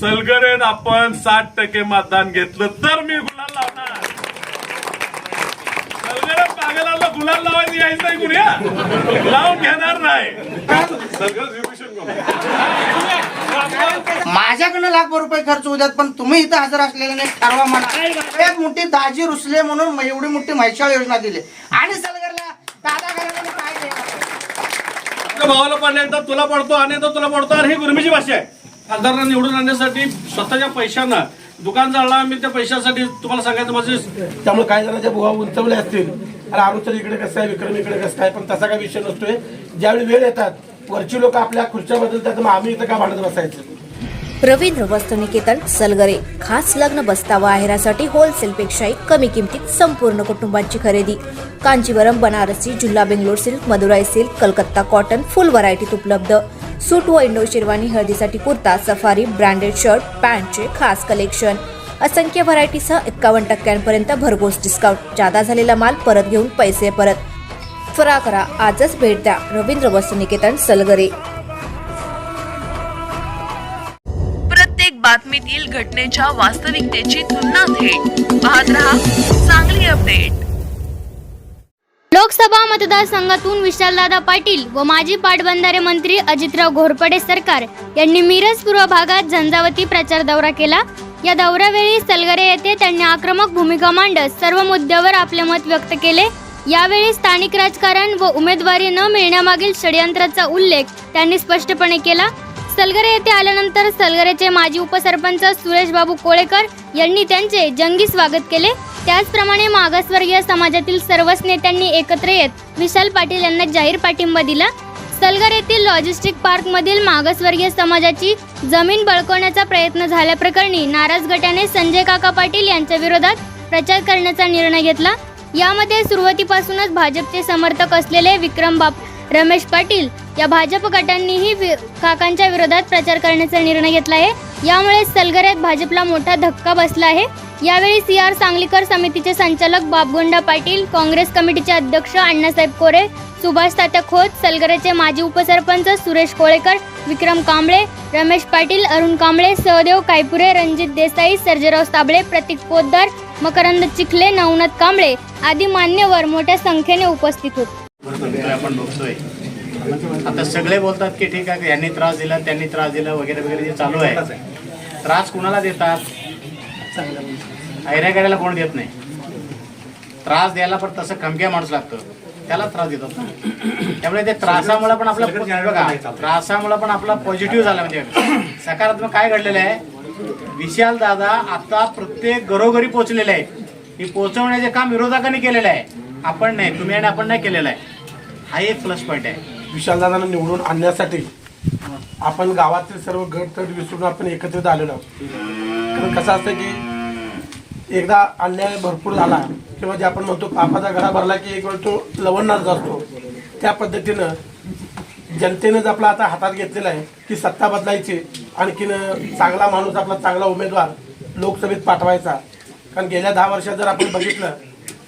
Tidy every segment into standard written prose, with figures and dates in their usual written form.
सलगरेत आपण 60% मतदान घेतलं तर मी गुलाल लावणार. सलगरेत पागलाला गुलाल लावायचं यायचं नाही कुणी लावून घेणार नाही. माझ्याकडनं लाखभर रुपये खर्च होऊ द्यात, पण तुम्ही इथं हजर असलेले नाही ठरवा म्हणा. एक मोठी दाजी रुसले म्हणून एवढी मोठी म्हैसाळ योजना दिली आणि सलगरला दादा घराला काय देणार. भावाला पाडले एकदा तुला पडतो आणि तुला पडतो आणि ही गुरमीची भाषा आहे. खासदारांना निवडून आणण्यासाठी स्वतःच्या पैशानं दुकान जाळला मी त्या पैशासाठी तुम्हाला सांगायचं म्हणजे. त्यामुळे काही जणांच्या बुवा उंचवले असतील अरे आरुचं इकडे कसं आहे विक्रम इकडे कसं आहे, पण तसा काही विषय नसतोय. ज्यावेळी वेळ येतात वरची लोक आपल्या खुर्च्या बदलतात, मग आम्ही इथं का भांडत बसायचं. रवींद्र वस्त्रनिकेतन सलगरे खास लग्न बस्तावा आहेरासाठी होलसेल पेक्षाही कमी किमतीत संपूर्ण कुटुंबाची खरेदी. कांचीवरम, बनारसी, जुल्ला Bangalore silk, Madurai silk, Calcutta cotton full व्हरायटीत उपलब्ध. सूट व इंडो शेरवानी, हळदीसाठी कुर्ता, सफारी, ब्रँडेड शर्ट, पॅन्टचे खास कलेक्शन. असंख्य व्हरायटीसह 51% भरघोस डिस्काउंट. जादा झालेला माल परत घेऊन पैसे परत. त्वरा करा, आजच भेट द्या रवींद्र वस्त्रनिकेतन सलगरे. बातमीतील घटनेच्या वास्तविकतेची तुलना थेट पाहत रहा चांगली अपडेट. लोकसभा मतदारसंघातून विशालदादा पाटील व माजी पाटबंधारे मंत्री अजितराव घोरपडे सरकार यांनी मिरज पूर्व भागात झंझावती प्रचार दौरा केला. या दौऱ्यावेळी सलगरे येथे त्यांनी आक्रमक भूमिका मांडत सर्व मुद्द्यावर आपले मत व्यक्त केले. यावेळी स्थानिक राजकारण व उमेदवारी न मिळण्यामागील षडयंत्राचा उल्लेख त्यांनी स्पष्टपणे केला. सलगरे येथे आल्यानंतर सलगरेचे माजी उपसरपंच सुरेश बाबू कोळेकर यांनी त्यांचे जंगी स्वागत केले. त्याचप्रमाणे मागासवर्गीय समाजातील सर्वच नेत्यांनी एकत्र येत विशाल पाटील यांना जाहीर पाठिंबा दिला. सलगर येथील लॉजिस्टिक पार्कमधील मागासवर्गीय समाजाची जमीन बळकावण्याचा प्रयत्न झाल्याप्रकरणी नाराज गटाने संजय काका पाटील यांच्या विरोधात प्रचार करण्याचा निर्णय घेतला. यामध्ये सुरुवातीपासूनच भाजपचे समर्थक असलेले विक्रम बाप रमेश पाटील या भाजप गटांनीही काकांच्या विरोधात प्रचार करण्याचा निर्णय घेतला आहे. यामुळे सलगरेत भाजपला मोठा धक्का बसला आहे. यावेळी CR सांगलीकर समितीचे संचालक बापगोंडा पाटील, काँग्रेस कमिटीचे अध्यक्ष अण्णासाहेब कोरे, सुभाष तात्या खोत, सलगरेचे माजी उपसरपंच सुरेश कोळेकर, विक्रम कांबळे, रमेश पाटील, अरुण कांबळे, सहदेव कायपुरे, रणजित देसाई, सर्जेराव साबळे, प्रतीक पोद्दार, मकरंद चिखले, नवनाथ कांबळे आदी मान्यवर मोठ्या संख्येने उपस्थित होते. आपण बघतोय आता सगळे बोलतात की ठीक आहे यांनी त्रास दिला त्यांनी त्रास दिला वगैरे वगैरे जे चालू आहे. त्रास कोणाला देतात? ऐऱ्यागाड्याला कोण देत नाही. त्रास द्यायला पण तसं खमक्या माणूस लागतं त्याला त्रास देतात ना. त्यामुळे ते त्रासामुळे पण आपला बघा त्रासामुळे पण आपला पॉझिटिव्ह झाला. म्हणजे सकारात्मक काय घडलेलं आहे, विशाल दादा आता प्रत्येक घरोघरी पोहोचलेले आहे. ही पोहोचवण्याचे काम विरोधकांनी केलेलं आहे, आपण नाही, तुम्ही आणि आपण नाही केलेलं आहे. हा एक प्लस पॉईंट आहे. विशालदादांना निवडून आणण्यासाठी आपण गावातील सर्व गट तट विसरून आपण एकत्रित आलेलो आहोत. कारण कसं असतं की एकदा अन्याय भरपूर झाला किंवा जे आपण म्हणतो पापाचा घडा भरला की एक वेळ तो लवणनाच असतो. त्या पद्धतीनं जनतेनंच आपला आता हातात घेतलेला आहे की सत्ता बदलायची, आणखीन चांगला माणूस आपला चांगला उमेदवार लोकसभेत पाठवायचा. कारण गेल्या 10 वर्षात जर आपण बघितलं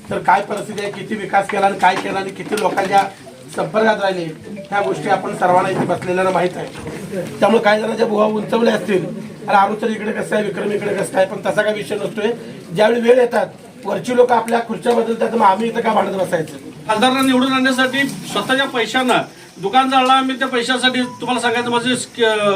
तर काय परिस्थिती आहे, किती विकास केला आणि काय केला आणि किती लोकांच्या संपर्कात राहिले ह्या गोष्टी आपण सर्वांना इथे बसलेल्यांना माहीत आहे. त्यामुळे काही जणांच्या बुवा उंचवले असतील अरे आरुचं इकडे कसं आहे विक्रम इकडे कसं आहे, पण तसा काही विषय नसतोय. ज्यावेळी वेळ येतात वरची लोक आपल्या खुर्च्या बदलतात, मग आम्ही इथं का भांडत बसायचं. खासदारांना निवडून आणण्यासाठी स्वतःच्या पैशानं दुकान जाळला मी त्या पैशासाठी तुम्हाला सांगायचं म्हणजे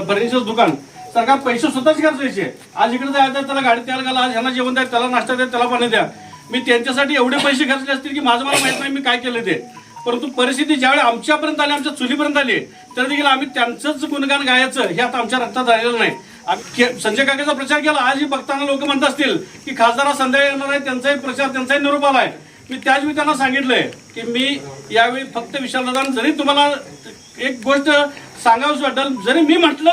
फर्निचर दुकान सरकार पैसे स्वतःच खर्चायचे. आज इकडे जायचं त्याला गाडी तयार करा, आज ह्यांना जेवण द्या, त्याला नाश्ता द्या, त्याला पाणी द्या. मी त्यांच्यासाठी एवढे पैसे खर्चले असतील की माझं मला माहित नाही मी काय केलं ते. परंतु परिस्थिती ज्यावेळी आमच्यापर्यंत आली, आमच्या चुलीपर्यंत आली, तर देखील आम्ही त्यांचंच गुणगान गायचं हे आता आमच्या रक्तात आलेलं नाही. संजय काकाचा प्रचार केला. आजही बघताना लोक म्हणत असतील की खासदार संध्याकाळी येणार आहे, त्यांचाही प्रचार त्यांचाही निरोप आलाय. मी त्याच वेळी त्यांना सांगितलंय की मी यावेळी फक्त विशालदादा जरी तुम्हाला एक गोष्ट सांगावीच वाटेल, जरी मी म्हटलं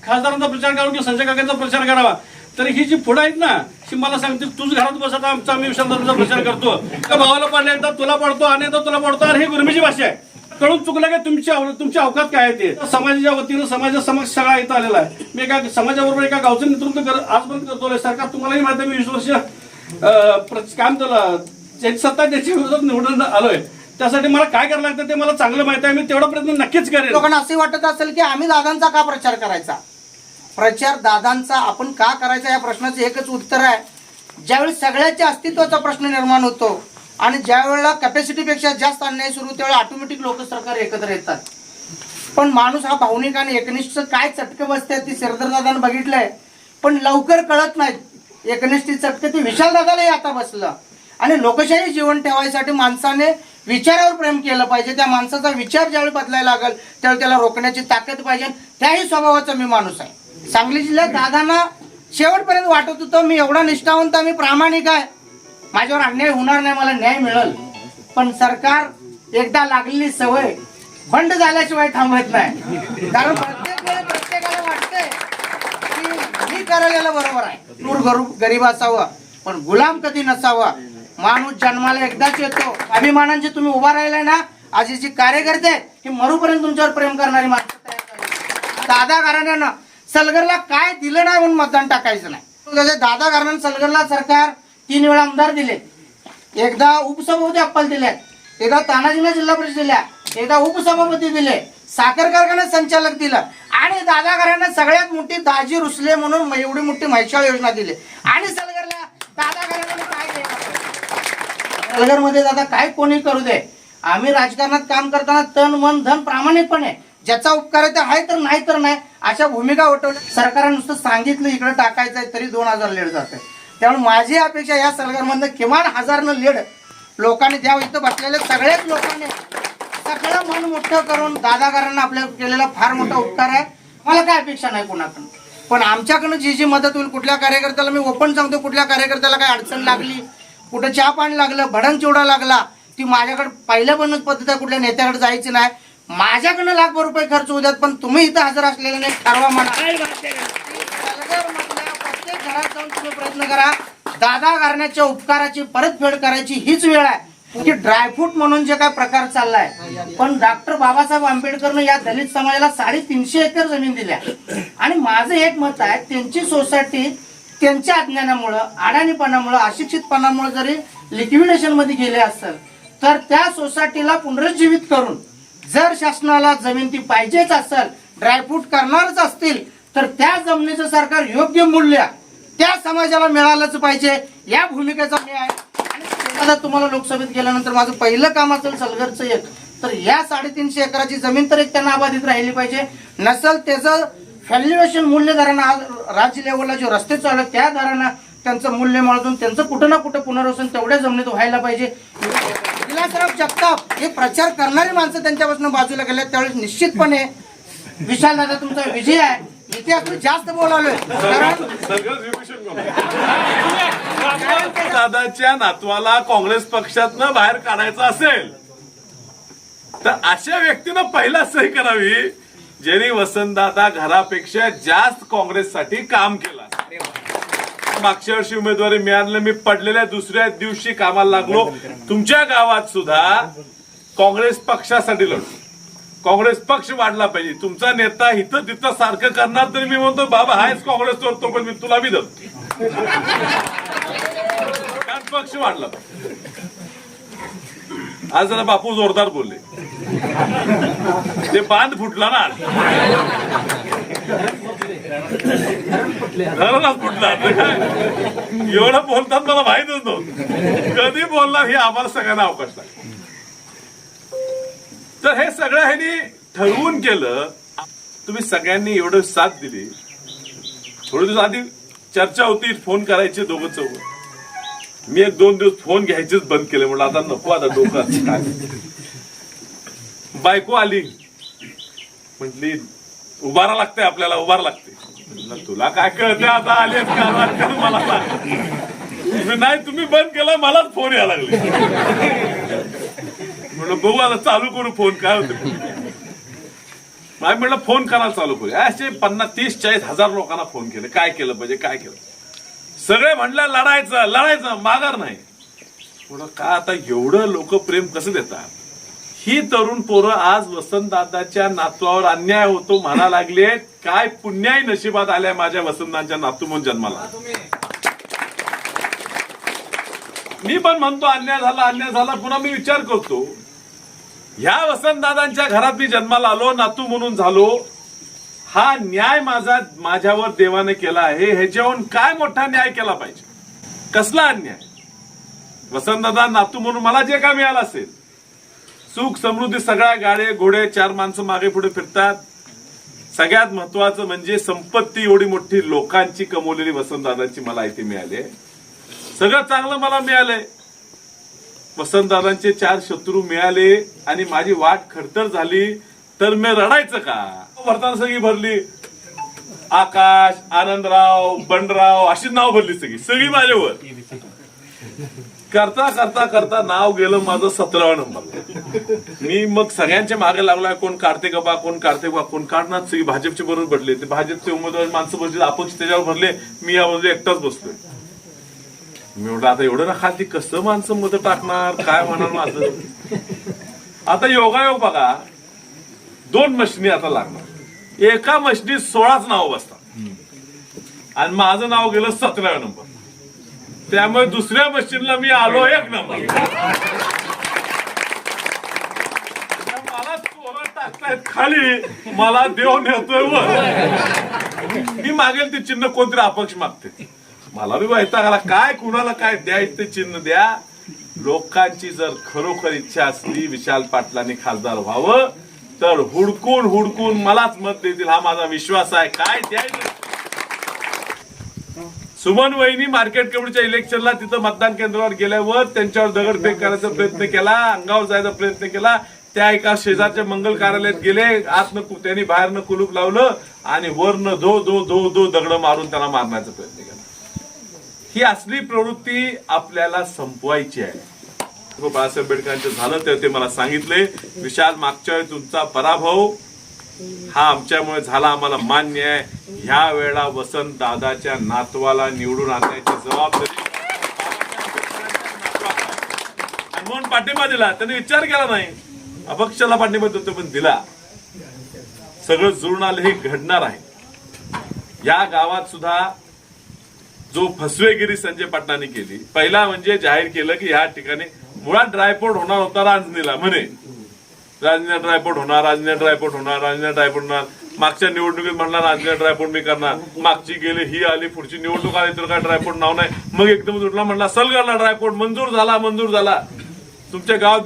खासदारांचा प्रचार करावा किंवा संजय काकांचा प्रचार करावा, तर ही जी पुढं आहेत ना ती मला सांगते तूच घरात बसता आमचा आम्ही विशालदादांचा प्रचार करतो. भावाला पाडले एकदा तुला पडतो आणि तुला पडतो, आणि ही गुरमीची भाषा आहे. कळून चुकलं का तुमच्या अवकात काय आहे ते. समाजाच्या वतीनं समाजा समक्ष सगळा इथं आलेला आहे. मी एका समाजाबरोबर एका गावचं नेतृत्व आजपर्यंत करतोय. सरकार तुम्हालाही माहिती आहे मी 20 वर्ष काम केलं, सत्ता त्याच्या विरोधात निवडून आलोय. त्यासाठी मला काय करायला लागतं ते मला चांगलं माहिती आहे. मी तेवढा प्रयत्न नक्कीच करेन. लोकांना असे वाटत असेल की आम्ही दादांचा का प्रचार करायचा. प्रचार दादांचा आपण का करायचा या प्रश्नाचं एकच उत्तर आहे, ज्यावेळी सगळ्याच्या अस्तित्वाचा प्रश्न निर्माण होतो आणि ज्या वेळेला कॅपॅसिटीपेक्षा जास्त अन्याय सुरू त्यावेळी ऑटोमॅटिक लोक सरकार एकत्र येतात. पण माणूस हा भावनिक आणि एकनिष्ठ काय चटकं बसते ती सरदारदादांनी बघितलंय, पण लवकर कळत नाही. एकनिष्ठी चटकं ती विशालदादालाही आता बसलं. आणि लोकशाही जीवन ठेवायसाठी माणसाने विचारावर प्रेम केलं पाहिजे. त्या माणसाचा विचार ज्यावेळी बदलायला लागेल त्यावेळी त्याला रोखण्याची ताकद पाहिजे. त्याही स्वभावाचा मी माणूस आहे. सांगली जिल्ह्यात दादांना शेवटपर्यंत वाटत होतं मी एवढा निष्ठावंत, मी प्रामाणिक आहे, माझ्यावर अन्याय होणार नाही, मला न्याय मिळेल. पण सरकार एकदा लागलेली सवय बंड झाल्याशिवाय थांबत नाही. कारण प्रत्येक वेळी प्रत्येकाला वाटतंय की मी करायला बरोबर आहे, क्रूर गरीब असावं पण गुलाम कधी नसावा. माणूस जन्माला एकदाच येतो. अभिमानांची तुम्ही उभा राहिलाय ना, आजीची कार्यकर्ते ही मरूपर्यंत तुमच्यावर प्रेम करणारी माणसं तयार झाली. दादा घराण्यानं सलगरला काय दिलं नाही म्हणून मतदान टाकायचं नाही. दादा घराण्यानं सलगरला सरकार 3 वेळा आमदार दिले, एकदा उपसभापती अप्पल दिले, एकदा तानाजीला जिल्हा परिषद दिल्या, एकदा उपसभापती दिले, साखर कारखान्यात संचालक दिलं आणि दादा घराण्यानं सगळ्यात मोठी दाजी रुसले म्हणून एवढी मोठी म्हैसाळ योजना दिली. आणि सलगरला दादा घराण्यानं काय केलं? सलगरमध्ये दादा काय कोणी करू दे, आम्ही राजकारणात काम करताना तन मन धन प्रामाणिकपणे ज्याचा उपकार आहे ते आहे तर नाही तर नाही अशा भूमिका उठवल्या. सरकारने नुसतं सांगितलं इकडे टाकायचं आहे तरी 2000 लीड जाते. त्यामुळे माझी अपेक्षा या सलगरमधनं किमान 1000 लीड लोकांनी द्यावं. इथं बसलेल्या सगळ्याच लोकांनी सगळं मन मोठं करून दादागारांना आपल्या केलेला फार मोठा उपकार आहे. मला काय अपेक्षा नाही कोणाकडून, पण आमच्याकडनं जी मदत होईल, कुठल्या कार्यकर्त्याला मी ओपन सांगतो, कुठल्या कार्यकर्त्याला काय अडचण लागली, कुठं चहा पाणी लागलं, भडंग चिवडा लागला, ती माझ्याकडे पहिल्यापासूनच पद्धत आहे, कुठल्या नेत्याकडे जायची नाही. माझ्याकडनं लाखभर रुपये खर्च होऊ द्यात, पण तुम्ही इथं हजर असलेले नाही ठरवा म्हणा. प्रत्येक घरात जाऊन तुम्ही प्रयत्न करा. दादा घराण्याच्या उपकाराची परतफेड करायची हीच वेळ आहे. की ड्रायफ्रूट म्हणून जे काय प्रकार चाललाय, पण डॉक्टर बाबासाहेब आंबेडकरनं या दलित समाजाला 350 एकर जमीन दिल्या. आणि माझं एक मत आहे, त्यांची सोसायटी त्यांच्या अज्ञानामुळं, अडाणीपणामुळं, अशिक्षितपणामुळे जरी लिक्विडेशन मध्ये गेले असेल तर त्या सोसायटीला पुनरुज्जीवित करून जर शासनाला जमीन ती पाहिजेच असेल, ड्रायफ्रूट करणारच असतील तर त्या जमिनीचं सरकार योग्य मूल्य त्या समाजाला मिळालंच पाहिजे. या भूमिकेचा मी आहे. आणि तुम्हाला लोकसभेत गेल्यानंतर माझं पहिलं काम असेल सलगरचं एक, तर या 350 एकराची जमीन तर एक त्यांना अबाधित राहिली पाहिजे. नसल त्याचं व्हॅल्युएशन मूल्य दरानं आज राज्य लेवलला जे रस्ते चालू आहेत त्या दरानं त्यांचं मूल्य मिळवून त्यांचं कुठं ना कुठं पुनर्वसन तेवढ्या जमिनीत व्हायला पाहिजे. विलासराव जगताप हे प्रचार करणारी माणसं त्यांच्यापासून बाजूला गेले, त्यावेळेस निश्चितपणे विशालदादा तुमचा विजय आहे. इथे आपण जास्त बोलालोय कारण दादाच्या नातवाला काँग्रेस पक्षातनं बाहेर काढायचं असेल तर अशा व्यक्तीनं पहिला सही करावी ज्यांनी वसंतदादा घरापेक्षा जास्त काँग्रेससाठी काम केलं. मागच्या वर्षी उमेदवारी मिळाली, मी पडलेल्या दुसऱ्या दिवशी कामाला लागलो. तुमच्या गावात सुद्धा काँग्रेस पक्षासाठी लढलो. काँग्रेस पक्ष वाढला पाहिजे. तुमचा नेता इथं तिथं सारखं करणार तरी मी म्हणतो बाबा हायच काँग्रेस करतो, पण मी तुला बी धरतो. कारण पक्ष वाढला पाहिजे. आज जरा बापू जोरदार बोलले, ते बांध फुटला ना, धरणच फुटला. एवढं बोलतात मला माहितच नव्हतं. कधी बोलणार हे आम्हाला सगळ्यांना अवकाश लागला. तर हे सगळं ह्यांनी ठरवून केलं. तुम्ही सगळ्यांनी एवढं साथ दिली. थोडे दिवस आधी चर्चा होती, फोन करायचे दोघं चौघ. मी 1-2 दिवस फोन घ्यायचेच बंद केले. म्हणलं आता नको, आता डोकं काय. बायको आली, म्हटली उभारा लागते आपल्याला, उभारा लागते. तुला काय कळते आता, आले मला नाही, तुम्ही बंद केला, मलाच फोन यायला लागले. म्हणलं बघू आता चालू करू फोन, काय होते. म्हटलं फोन करायला चालू करू. असे 50-30-40 हजार लोकांना फोन केले. काय केलं पाहिजे, काय केलं. सगळे म्हणलं लढायचं माघार नाही. थोडं का आता एवढं लोक प्रेम कसं देतात. ही तरुण पोरं आज वसंतदादाच्या नातवावर अन्याय होतो म्हणा लागले. काय पुण्याही नशिबात आल्या माझ्या वसंतदादाच्या नातू म्हणून जन्माला. मी पण म्हणतो अन्याय झाला. पुन्हा मी विचार करतो, ह्या वसंतदादांच्या घरात मी जन्माला आलो, नातू म्हणून झालो. हा न्याय माझ्यावर देवाने केला आहे, ह्याच्याहून काय मोठा न्याय केला पाहिजे? कसला अन्याय? वसंतदादा नातू म्हणून मला जे काय मिळालं असेल, सुख समृद्धी, सगळ्या गाड्या घोडे, 4 माणसं मागे पुढे फिरतात, सगळ्यात महत्वाचं म्हणजे संपत्ती एवढी मोठी लोकांची कमवलेली वसंतदादांची मला इथे मिळाली. सगळं चांगलं मला मिळालंय. वसंतदादांचे 4 शत्रू मिळाले आणि माझी वाट खडतर झाली तर मी रडायचं का? भरताना सगळी भरली, आकाश, आनंदराव, बंडराव अशी नाव भरली, सगळी माझ्यावर. करता करता करता नाव गेलं माझं 17वा नंबर. मी मग सगळ्यांच्या मागे लागलोय, कोण काढते का बा, कोण काढते बा, कोण काढणार. सगळी भाजपच्या बरोबर भरले, ते भाजपचे उमेदवार माणसं बसले, अपक्ष त्याच्यावर भरले, मी यामध्ये एकटाच बसलोय. मी म्हटलं आता एवढं ना खाली कसं माणसं मत टाकणार, काय म्हणणार माझं. आता योगायोग बघा, 2 मशिनी आता लागणार. एका मशिनीत 16च नाव बसतात आणि माझं नाव गेलं 17व्या नंबर. त्यामुळे दुसऱ्या मशीनला मी आलो 1 नंबर. मला चोरा टाकतायत खाली, मला देव नेतोय वर. मी मागेल ते चिन्ह कोणतरी अपक्ष मागते. मला बी वैताग आला, काय कुणाला काय द्यायचं ते चिन्ह द्या. लोकांची जर खरोखर इच्छा असली विशाल पाटलांनी खासदार व्हावं तर हुडकून हुडकून मलाच मत देतील, हा माझा विश्वास आहे. काय द्यायचं? सुमन वहिनी मार्केट कमिटीच्या इलेक्शनला तिथं मतदान केंद्रावर गेल्यावर त्यांच्यावर दगडफेक करायचा प्रयत्न केला, अंगावर जायचा प्रयत्न केला. त्या एका शेजारच्या मंगल कार्यालयात गेले, आतनं त्यांनी बाहेरनं कुलूप लावलं आणि वरनं धो धो धो धो दगड मारून त्याला मारण्याचा प्रयत्न केला. ही असली प्रवृत्ती आपल्याला संपवायची आहे. बाळासाहेब आंबेडकरांचं झालं तेव्हा ते मला सांगितले, विशाल मागच्या वेळी तुमचा पराभव हा आमच्यामुळे झाला, आम्हाला मान्य आहे. ह्या वेळेला वसंत दादाच्या नातवाला निवडून आणण्याची जबाबदारी म्हणून पाठिंबा दिला. त्यांनी विचार केला नाही, अपक्षाला पाठिंबा देतो पण दिला. सगळं जुळून आलं, हे घडणार आहे. या गावात सुद्धा जो फसवेगिरी संजय पाटलांनी केली, पहिला म्हणजे जाहीर केलं की ह्या ठिकाणी मुळात ड्रायपोर्ट होणार होता रांजणीला, म्हणे रांजणीला ड्रायपोर्ट होणार, रांजणीला ड्रायपोर्ट होणार, रांजणीला ड्रायपोर्ट होणार. मागच्या निवडणुकीत म्हणला रांजणीला ड्रायपोर्ट मी करणार, मागची गेली, ही आली, पुढची निवडणूक आली तर काय ड्रायपोर्ट नाव नाही. मग एकदम उठला, म्हणला सलगरला ड्रायपोर्ट मंजूर झाला, मंजूर झाला. तुमच्या गावात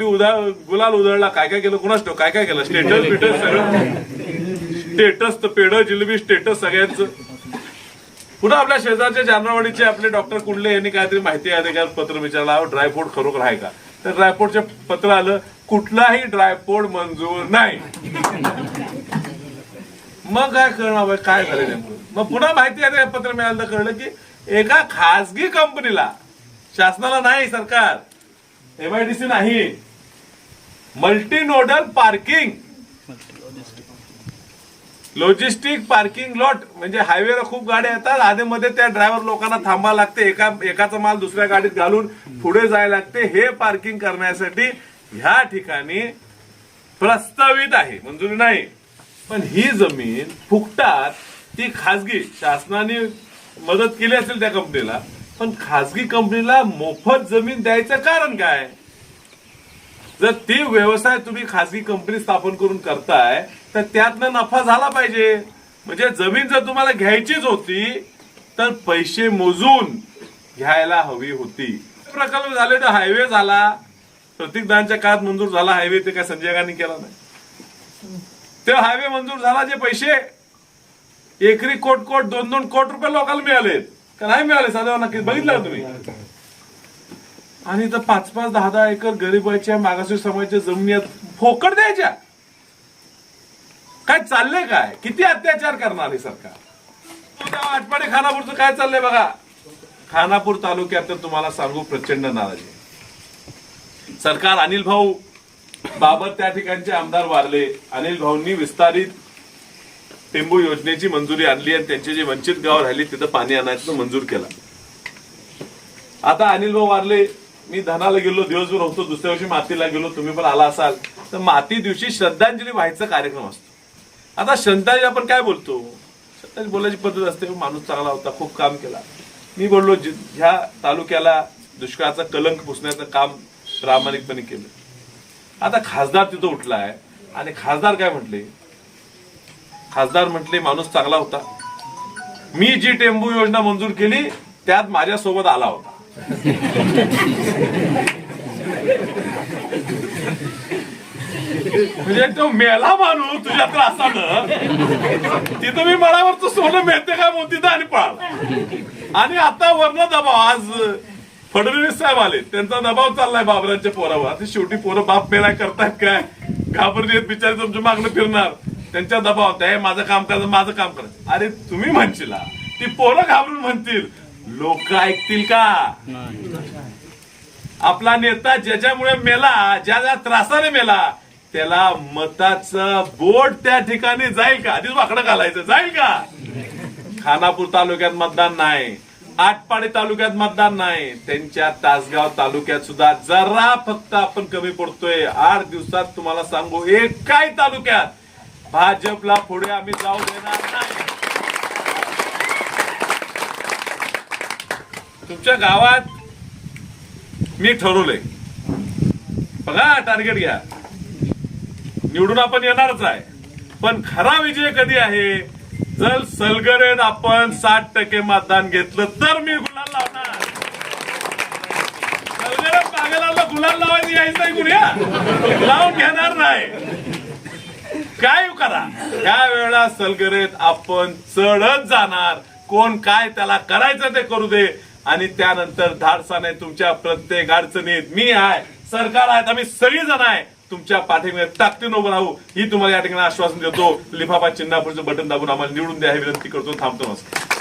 गुलाल उधळला, काय काय केलं कुणाच ठेव, काय काय केलं, स्टेटस बिटस सगळं, स्टेटस तर पेढ जिलेबी स्टेटस सगळ्यांचं. पुन्हा आपल्या शेजारच्या जानरवाडीचे आपले डॉक्टर कुंडले यांनी काहीतरी माहिती अधिकार पत्र विचारला, ड्रायपोर्ट खरोखर आहे का? तर ड्रायपोर्टचे पत्र आलं, कुठलाही ड्रायपोर्ट मंजूर नाही. मग काय करणार, काय झालं नेमकं? मग पुन्हा माहिती अधिकार पत्र मिळालं तर कळलं की एका खासगी कंपनीला, शासनाला नाही, सरकार MIDC नाही, मल्टीनोडल पार्किंग लॉजिस्टिक पार्किंग लॉट, म्हणजे हायवेला खूप गाड्या येतात, आधीमध्ये त्या ड्रायव्हर लोकांना थांबावं लागते, एकाचा माल दुसऱ्या गाडीत घालून पुढे जायला लागते. हे पार्किंग करण्यासाठी ह्या ठिकाणी प्रस्तावित आहे, मंजुरी नाही. पण ही जमीन फुकटात, ती खासगी, शासनाने मदत केली असेल त्या कंपनीला, पण खासगी कंपनीला मोफत जमीन द्यायचं कारण काय? जर ती व्यवसाय तुम्ही खासगी कंपनी स्थापन करून करताय तर त्यातनं नफा झाला पाहिजे. म्हणजे जमीन जर तुम्हाला घ्यायचीच होती तर पैसे मोजून घ्यायला हवी होती. प्रकल्प झाले तर हायवे झाला, प्रतीकदानच्या काळात मंजूर झाला हायवे, ते काय संजय गांधी केला नाही. ते हायवे मंजूर झाला, जे पैसे एकरी कोट 2-2 कोटी रुपये लोकांना मिळालेत का नाही मिळाले? साधा नक्की बघितलं तुम्ही. आणि तर 5-5, 10-10 एकर गरीबाच्या मागासवर्गीय समाजाच्या जमिनी फोकट द्यायच्या. काय चाललंय, काय किती अत्याचार करणार आहे सरकार? आटपाडी खानापूरचं काय चाललंय बघा. खानापूर तालुक्यात तर तुम्हाला सांगू प्रचंड नाराजी. सरकार, अनिल भाऊ बाबत त्या ठिकाणचे आमदार वारले, अनिल भाऊंनी विस्तारित टेंबू योजनेची मंजुरी आणली आणि त्यांचे जे वंचित गाव राहिली तिथं पाणी आणायचं मंजूर केला. आता अनिल भाऊ वारले, मी धनाला गेलो, दिवसभर होतो, दुसऱ्या दिवशी मातीला गेलो, तुम्ही पण आला असाल तर माती दिवशी श्रद्धांजली व्हायचा कार्यक्रम असतो. आता श्रद्धांजली आपण काय बोलतो, श्रद्धांजली बोलायची पद्धत असते, माणूस चांगला होता, खूप काम केला. मी बोललो ह्या तालुक्याला दुष्काळाचा कलंक पुसण्याचं काम प्रामाणिकपणे केलं. आता खासदार तिथं उठलाय आणि खासदार काय म्हटले, खासदार म्हटले माणूस चांगला होता. मी जी टेंबू योजना मंजूर केली त्यात माझ्यासोबत आला होता. म्हणजे तो मेला माणूस तुझ्या त्रासानं तिथं मी मळावरचं सोनं मिळते काय म्हणून तिथं आणि पळाला. आणि आता वर्ण दबाव, आज फडणवीस साहेब आले, त्यांचा दबाव चाललाय बाबरांच्या पोरावर. आता शेवटी पोरं बाप मेला करतायत काय, घाबरले बिचारे तुमच्या मागणं फिरणार, त्यांच्या दबाव आहे माझं काम करायचं माझं काम करायचं. अरे तुम्ही म्हणशील, ती पोरं घाबरून म्हणतील, लोक ऐकतील का? आपला नेता ज्याच्यामुळे मेला, ज्या ज्या त्रासाने मेला, त्याला मताचं बोट त्या ठिकाणी जाईल का? आधीच वाकडं घालायचं, जाईल का? खानापूर तालुक्यात मतदान नाही, आटपाडी तालुक्यात मतदान नाही, त्यांच्या तासगाव तालुक्यात सुद्धा जरा फक्त आपण कमी पडतोय. 8 दिवसात तुम्हाला सांगू, एकाही तालुक्यात भाजपला पुढे आम्ही जाऊ देणार नाही. तुमच्या गावात मी ठरवलंय, बघा टार्गेट घ्या, निवडून आपण येणारच आहे, पण खरा विजय कधी आहे? जर सलगरेत आपण 60% मतदान घेतलं तर मी गुलाल लावणार. सलगरेत मागेला गुलाल लावायचं यायचं नाही, कुणी लावून घेणार नाही. काय करा, त्या वेळेला सलगरेत आपण चढत जाणार. कोण काय त्याला करायचं ते करू दे, आणि त्यानंतर धाडसाने तुमच्या प्रत्येक अडचणीत मी आहे, सरकार आहे, आम्ही सगळीजण आहे, तुमच्या पाठीमध्ये ताकदीने उभं राहू, ही तुम्हाला या ठिकाणी आश्वासन देतो. लिफाफा चिन्हापूरचं बटन दाबून आम्हाला निवडून द्या ही विनंती करतो. थांबतो. नमस्कार.